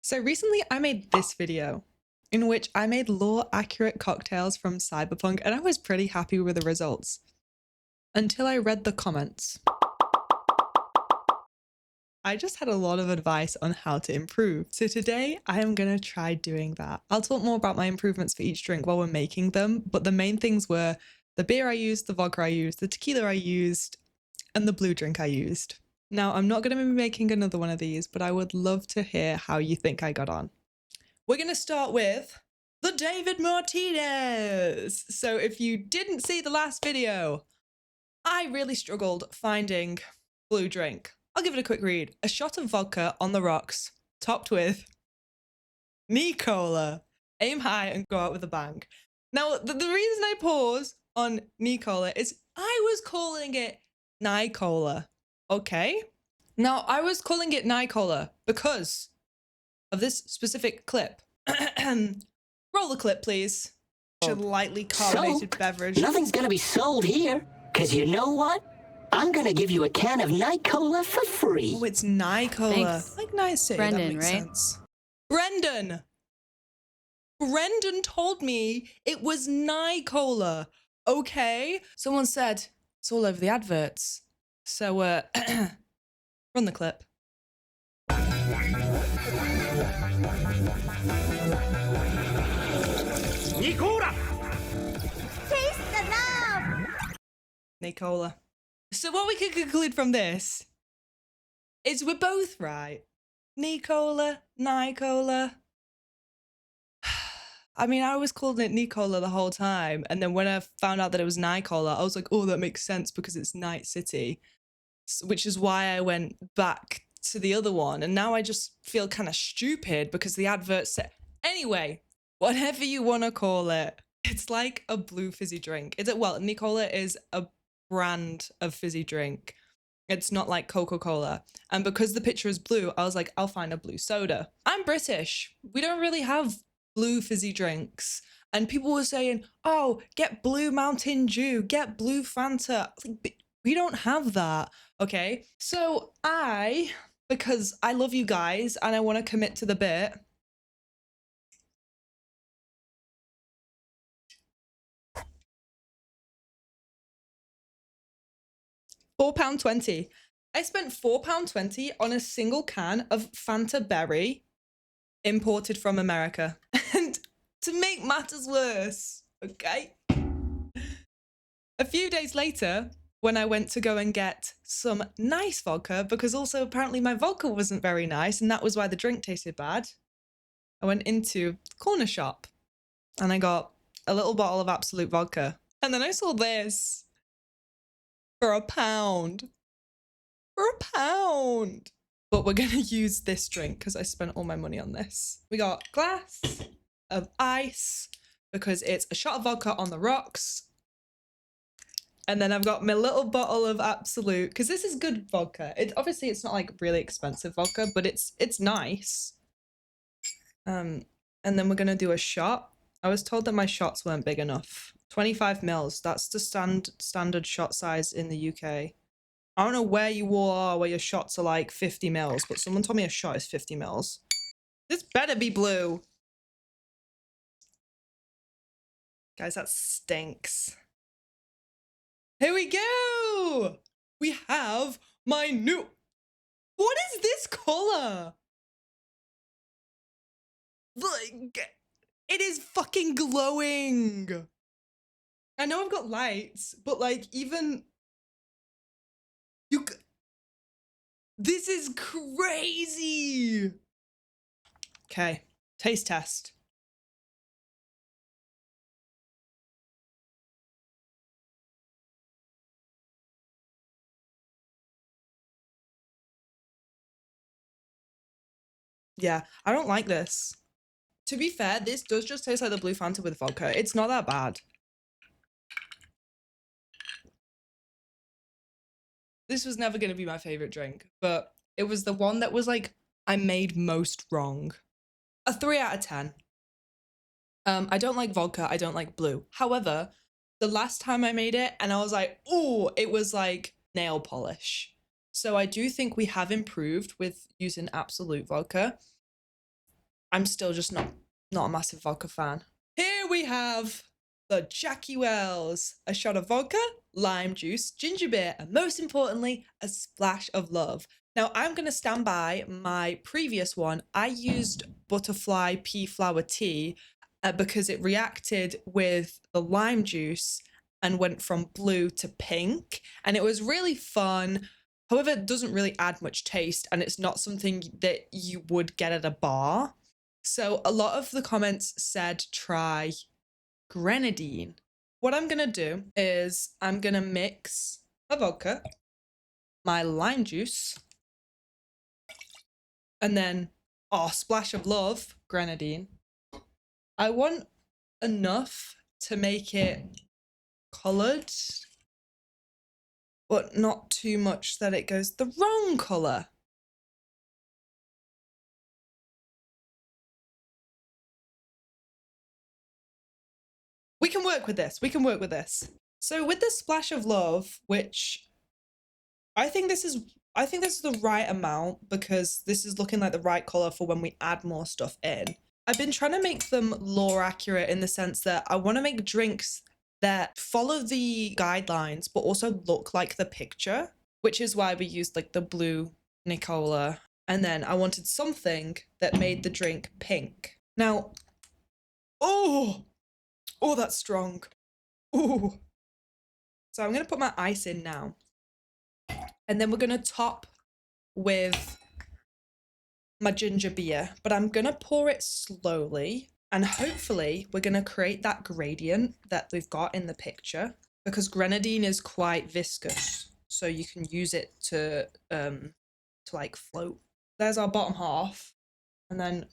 So recently I made this video in which I made lore-accurate cocktails from Cyberpunk, and I was pretty happy with the results. Until I read the comments. I just had a lot of advice on how to improve. So today I am gonna try doing that. I'll talk more about my improvements for each drink while we're making them, but the main things were the beer I used, the vodka I used, the tequila I used, and the blue drink I used. Now, I'm not gonna be making another one of these, but I would love to hear how you think I got on. We're going to start with the David Martinez. So if you didn't see the last video, I really struggled finding blue drink. I'll give it a quick read. A shot of vodka on the rocks, topped with Nicola. Aim high and go out with a bang. Now, the reason I pause on Nicola is I was calling it Nicola, okay? Now, I was calling it Nicola because of this specific clip. Roll the clip, please. A lightly carbonated beverage. Nothing's gonna be sold here, because you know what? I'm gonna give you a can of Nicola for free. Oh, it's Nicola. Thanks. Like nice city, Brendan, that makes right? sense. Brendan! Brendan told me it was Nicola, okay? Someone said it's all over the adverts. So, run the clip. Nicola! Taste the love! Nicola. So what we can conclude from this is we're both right. Nicola, Nicola. I mean, I was calling it Nicola the whole time. And then when I found out that it was Nicola, I was like, oh, that makes sense because it's Night City. Which is why I went back to the other one. And now I just feel kind of stupid because the advert said... Anyway, whatever you want to call it. It's like a blue fizzy drink. Well, Nicola is a brand of fizzy drink. It's not like Coca-Cola. And because the picture is blue, I was like, I'll find a blue soda. I'm British. We don't really have blue fizzy drinks. And people were saying, oh, get blue Mountain Dew, get blue Fanta. Like, we don't have that, okay? So because I love you guys and I want to commit to the bit, £4.20. I spent £4.20 on a single can of Fanta Berry imported from America. And to make matters worse, okay? A few days later, when I went to go and get some nice vodka, because also apparently my vodka wasn't very nice, and that was why the drink tasted bad, I went into the corner shop and I got a little bottle of Absolute vodka. And then I saw this. For £1. For £1. But we're gonna use this drink because I spent all my money on this. We got glass of ice because it's a shot of vodka on the rocks. And then I've got my little bottle of Absolute because this is good vodka. Obviously it's not like really expensive vodka, but it's nice. And then we're gonna do a shot. I was told that my shots weren't big enough. 25 mils, that's the standard shot size in the UK. I don't know where you all are, where your shots are like 50 mils, but someone told me a shot is 50 mils. This better be blue. Guys, that stinks. Here we go! We have my new... What is this color? Like, it is fucking glowing. I know I've got lights, but like even this is crazy. Okay, taste test. Yeah, I don't like this. To be fair, this does just taste like the blue Fanta with vodka. It's not that bad. This was never going to be my favorite drink, but it was the one that was like, I made most wrong. A 3 out of 10. I don't like vodka. I don't like blue. However, the last time I made it and I was like, oh, it was like nail polish. So I do think we have improved with using Absolute vodka. I'm still just not a massive vodka fan. Here we have the Jackie Wells, a shot of vodka, lime juice, ginger beer, and most importantly, a splash of love. Now, I'm going to stand by my previous one. I used butterfly pea flower tea because it reacted with the lime juice and went from blue to pink. And it was really fun. However, it doesn't really add much taste, and it's not something that you would get at a bar. So a lot of the comments said try grenadine. What I'm going to do is I'm going to mix a vodka, my lime juice, and then splash of love, grenadine. I want enough to make it coloured, but not too much that it goes the wrong colour. We can work with this. We can work with this. So with the splash of love, which I think this is the right amount because this is looking like the right color for when we add more stuff in. I've been trying to make them lore accurate in the sense that I want to make drinks that follow the guidelines but also look like the picture, which is why we used like the blue Nicola. And then I wanted something that made the drink pink. Now, oh, that's strong. Oh. So I'm going to put my ice in now. And then we're going to top with my ginger beer. But I'm going to pour it slowly. And hopefully we're going to create that gradient that we've got in the picture. Because grenadine is quite viscous. So you can use it to like float. There's our bottom half. And then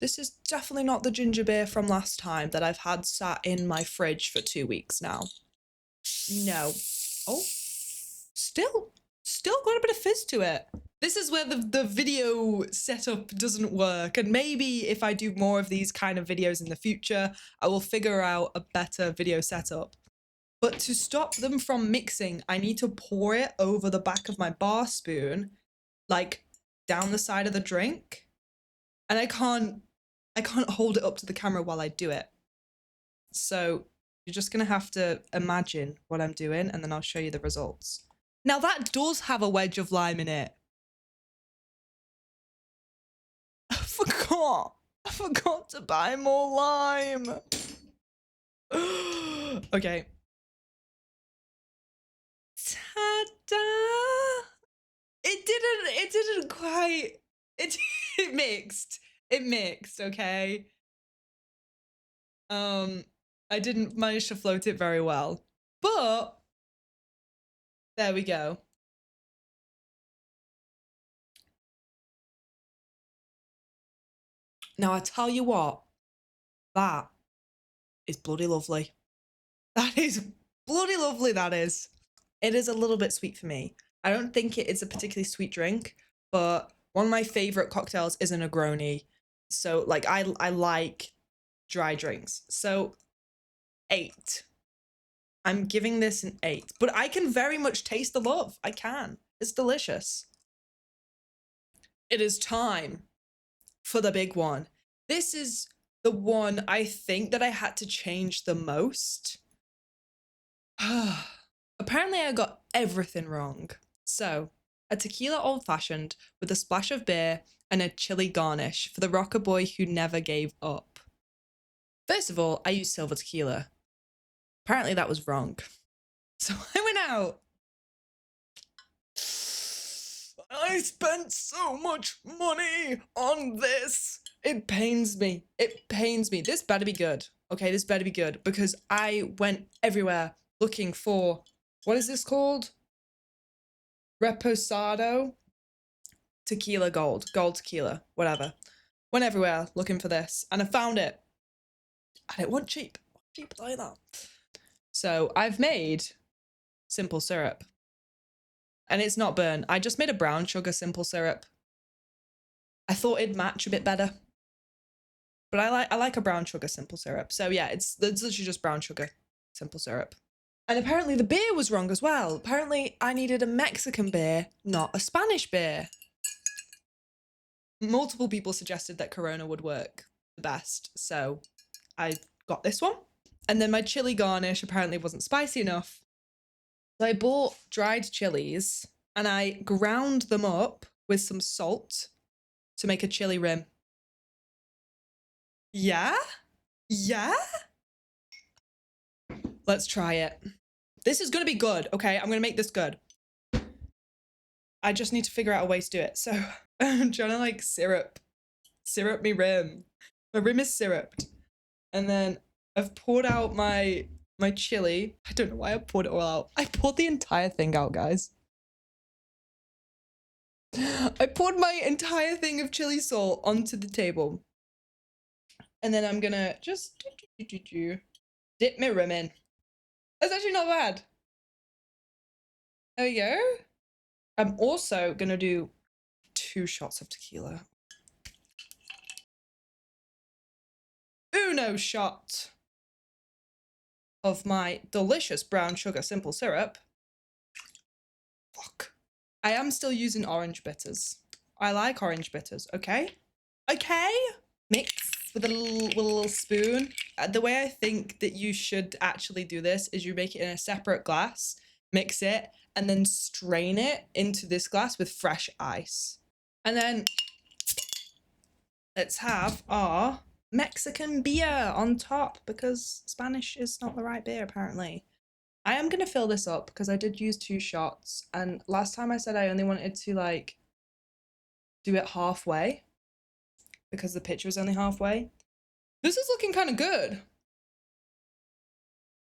this is definitely not the ginger beer from last time that I've had sat in my fridge for 2 weeks now. No. Oh, still got a bit of fizz to it. This is where the video setup doesn't work. And maybe if I do more of these kind of videos in the future, I will figure out a better video setup. But to stop them from mixing, I need to pour it over the back of my bar spoon, like down the side of the drink. And I can't hold it up to the camera while I do it. So you're just going to have to imagine what I'm doing and then I'll show you the results. Now that does have a wedge of lime in it. I forgot to buy more lime. Okay. Ta-da! It didn't quite, it mixed. It mixed, okay? I didn't manage to float it very well, but there we go. Now I tell you what, that is bloody lovely. That is bloody lovely, that is. It is a little bit sweet for me. I don't think it is a particularly sweet drink, but one of my favorite cocktails is a Negroni. So like I like dry drinks. So 8. I'm giving this an 8, but I can very much taste the love. I can. It's delicious. It is time for the big one. This is the one I think that I had to change the most. Apparently I got everything wrong. So, a tequila old-fashioned with a splash of beer and a chili garnish for the rocker boy who never gave up. First of all, I used silver tequila. Apparently that was wrong. So I went out. I spent so much money on this. It pains me. It pains me. This better be good. Okay, this better be good because I went everywhere looking for, what is this called? Reposado tequila gold tequila, whatever. Went everywhere looking for this and I found it. And it wasn't cheap. Cheap like that. So I've made simple syrup. And it's not burnt. I just made a brown sugar simple syrup. I thought it'd match a bit better. But I like a brown sugar simple syrup. So yeah, it's literally just brown sugar simple syrup. And apparently the beer was wrong as well. Apparently I needed a Mexican beer, not a Spanish beer. multiple people suggested that Corona would work the best, so I got this one. And then my chili garnish apparently wasn't spicy enough. So I bought dried chilies and I ground them up with some salt to make a chili rim. Yeah? Yeah? Let's try it. This is gonna be good, okay? I'm gonna make this good. I just need to figure out a way to do it. So I'm trying to like syrup me rim. My rim is syruped. And then I've poured out my chili. I don't know why I poured it all out. I poured the entire thing out, guys. I poured my entire thing of chili salt onto the table. And then I'm gonna just dip my rim in. That's actually not bad. There we go. I'm also gonna do 2 shots of tequila. Uno shot of my delicious brown sugar simple syrup. Fuck. I am still using orange bitters. I like orange bitters, okay? Okay? Mix with a little spoon. The way I think that you should actually do this is you make it in a separate glass, mix it, and then strain it into this glass with fresh ice. And then let's have our Mexican beer on top because Spanish is not the right beer apparently. I am gonna fill this up because I did use 2 shots, and last time I said I only wanted to like do it halfway because the picture was only halfway. This is looking kind of good.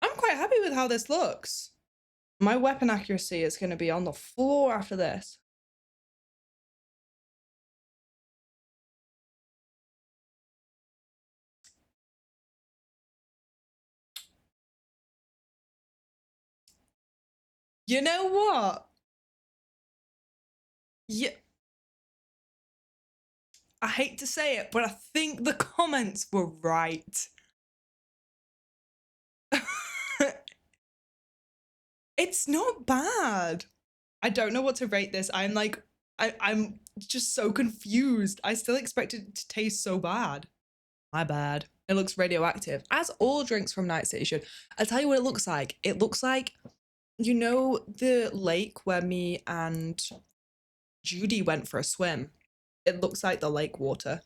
I'm quite happy with how this looks. My weapon accuracy is going to be on the floor after this. You know what? Yeah. I hate to say it, but I think the comments were right. It's not bad. I don't know what to rate this. I'm like, I'm just so confused. I still expect it to taste so bad. My bad. It looks radioactive, as all drinks from Night City should. I'll tell you what it looks like. It looks like, you know, the lake where me and Judy went for a swim. It looks like the lake water.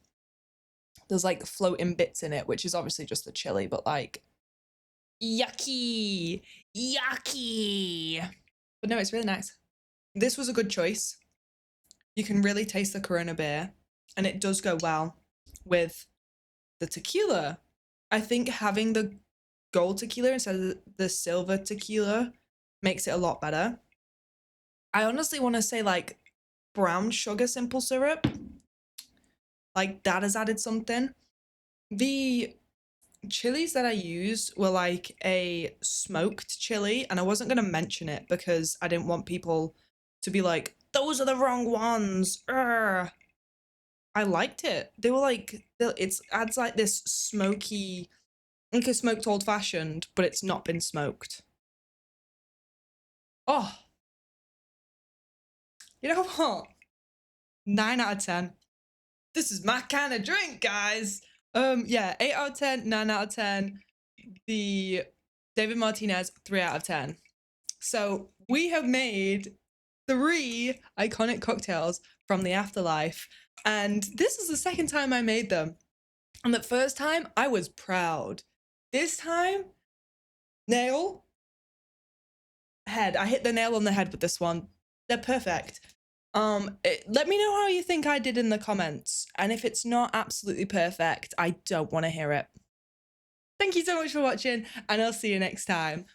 There's like floating bits in it, which is obviously just the chili, but like, yucky, yucky. But no, it's really nice. This was a good choice. You can really taste the Corona beer, and it does go well with the tequila. I think having the gold tequila instead of the silver tequila makes it a lot better. I honestly want to say like brown sugar simple syrup, like that has added something. The chilies that I used were like a smoked chili, and I wasn't going to mention it because I didn't want people to be like, those are the wrong ones. Urgh. I liked it. They were like, it adds like this smoky, like a smoked old fashioned, but it's not been smoked. Oh, you know what? 9 out of 10. This is my kind of drink, guys. Yeah, 8 out of 10, 9 out of 10. The David Martinez, 3 out of 10. So we have made 3 iconic cocktails from the afterlife. And this is the second time I made them. And the first time, I was proud. This time, nail, head. I hit the nail on the head with this one. They're perfect. Let me know how you think I did in the comments. And if it's not absolutely perfect, I don't want to hear it. Thank you so much for watching, and I'll see you next time.